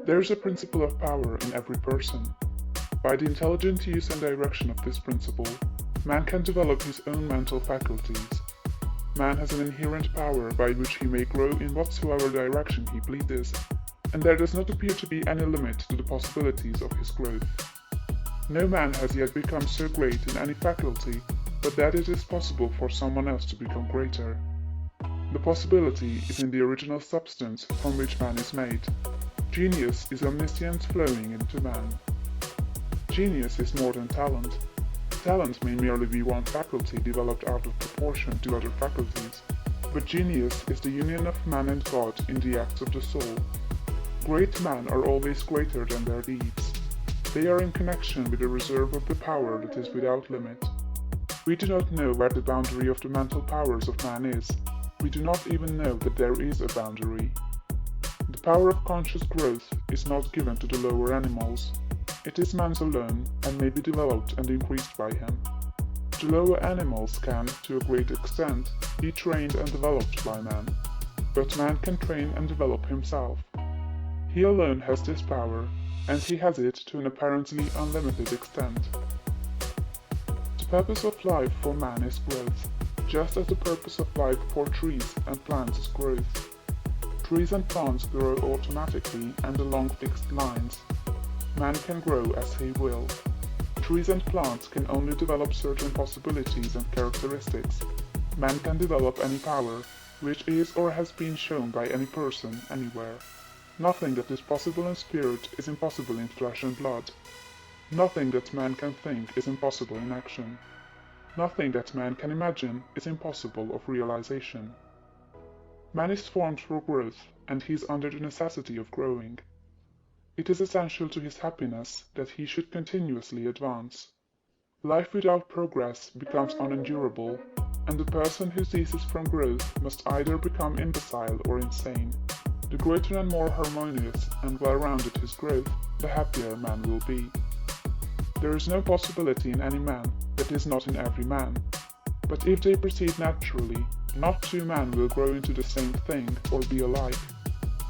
There is a principle of power in every person. By the intelligent use and direction of this principle, man can develop his own mental faculties. Man has an inherent power by which he may grow in whatsoever direction he pleases, and there does not appear to be any limit to the possibilities of his growth. No man has yet become so great in any faculty but that it is possible for someone else to become greater. The possibility is in the original substance from which man is made. Genius is omniscience flowing into man. Genius is more than talent. Talent may merely be one faculty developed out of proportion to other faculties, but genius is the union of man and God in the acts of the soul. Great men are always greater than their deeds. They are in connection with the reserve of the power that is without limit. We do not know where the boundary of the mental powers of man is. We do not even know that there is a boundary. The power of conscious growth is not given to the lower animals. It is man's alone and may be developed and increased by him. The lower animals can, to a great extent, be trained and developed by man, but man can train and develop himself. He alone has this power, and he has it to an apparently unlimited extent. The purpose of life for man is growth, just as the purpose of life for trees and plants is growth. Trees and plants grow automatically and along fixed lines. Man can grow as he will. Trees and plants can only develop certain possibilities and characteristics. Man can develop any power, which is or has been shown by any person, anywhere. Nothing that is possible in spirit is impossible in flesh and blood. Nothing that man can think is impossible in action. Nothing that man can imagine is impossible of realization. Man is formed for growth, and he is under the necessity of growing. It is essential to his happiness that he should continuously advance. Life without progress becomes unendurable, and the person who ceases from growth must either become imbecile or insane. The greater and more harmonious and well-rounded his growth, the happier man will be. There is no possibility in any man that is not in every man. But if they proceed naturally, not two men will grow into the same thing or be alike.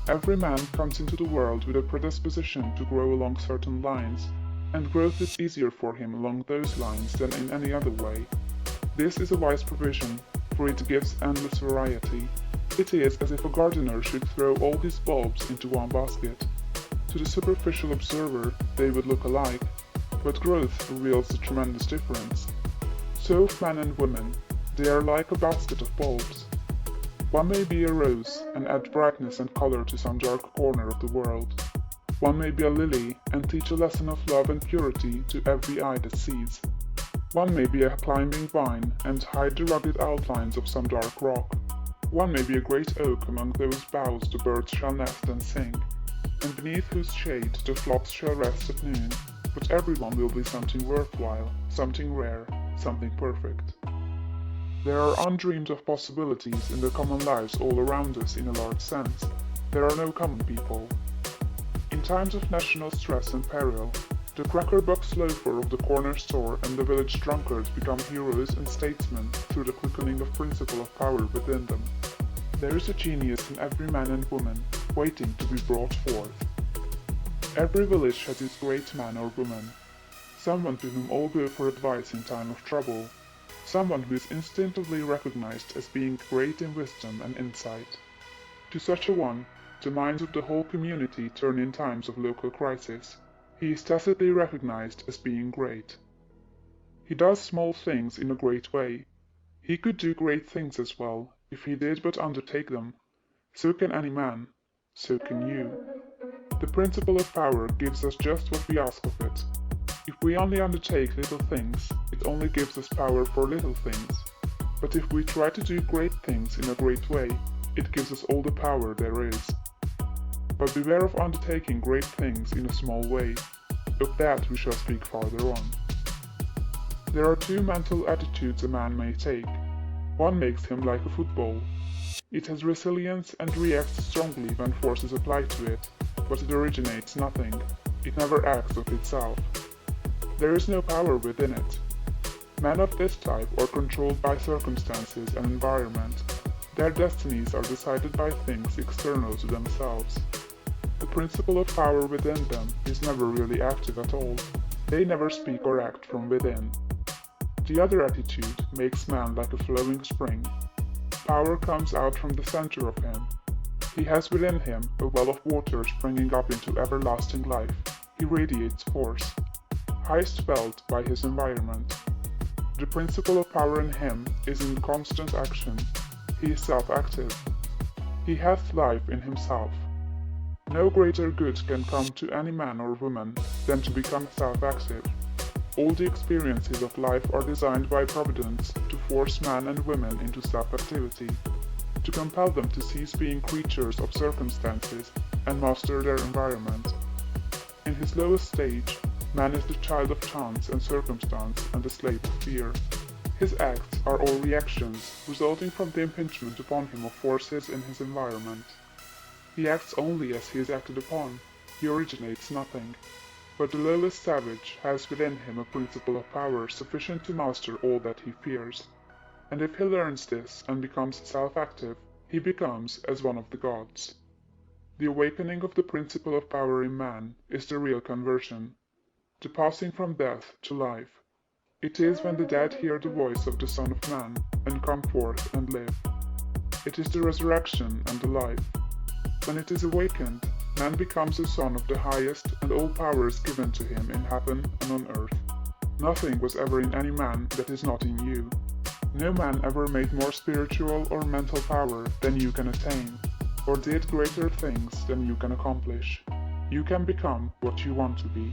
Every man comes into the world with a predisposition to grow along certain lines, and growth is easier for him along those lines than in any other way. This is a wise provision, for it gives endless variety. It is as if a gardener should throw all his bulbs into one basket. To the superficial observer, they would look alike, but growth reveals the tremendous difference. So of men and women, they are like a basket of bulbs. One may be a rose and add brightness and color to some dark corner of the world. One may be a lily and teach a lesson of love and purity to every eye that sees. One may be a climbing vine and hide the rugged outlines of some dark rock. One may be a great oak among whose boughs the birds shall nest and sing, and beneath whose shade the flocks shall rest at noon. But everyone will be something worthwhile, something rare, something perfect. There are undreamed of possibilities in the common lives all around us in a large sense. There are no common people. In times of national stress and peril, the crackerbox loafer of the corner store and the village drunkard become heroes and statesmen through the quickening of principle of power within them. There is a genius in every man and woman, waiting to be brought forth. Every village has its great man or woman, someone to whom all go for advice in time of trouble, someone who is instinctively recognized as being great in wisdom and insight. To such a one, the minds of the whole community turn in times of local crisis. He is tacitly recognized as being great. He does small things in a great way. He could do great things as well, if he did but undertake them. So can any man. So can you. The principle of power gives us just what we ask of it. If we only undertake little things, it only gives us power for little things. But if we try to do great things in a great way, it gives us all the power there is. But beware of undertaking great things in a small way. Of that we shall speak farther on. There are two mental attitudes a man may take. One makes him like a football. It has resilience and reacts strongly when force is applied to it, but it originates nothing. It never acts of itself. There is no power within it. Men of this type are controlled by circumstances and environment. Their destinies are decided by things external to themselves. The the principle of power within them is never really active at all. They never speak or act from within. The other attitude makes man like a flowing spring. Power comes out from the center of him. He has within him a well of water springing up into everlasting life. He radiates force, highest felt by his environment. The principle of power in him is in constant action. He is self-active. He hath life in himself. No greater good can come to any man or woman than to become self-active. All the experiences of life are designed by Providence to force man and women into self-activity, to compel them to cease being creatures of circumstances and master their environment. In his lowest stage, man is the child of chance and circumstance and the slave of fear. His acts are all reactions, resulting from the impingement upon him of forces in his environment. He acts only as he is acted upon. He originates nothing. But the lowest savage has within him a principle of power sufficient to master all that he fears. And if he learns this and becomes self-active, he becomes as one of the gods. The awakening of the principle of power in man is the real conversion, the passing from death to life. It is when the dead hear the voice of the Son of Man and come forth and live. It is the resurrection and the life. When it is awakened, man becomes a son of the highest, and all power is given to him in heaven and on earth. Nothing was ever in any man that is not in you. No man ever made more spiritual or mental power than you can attain, or did greater things than you can accomplish. You can become what you want to be.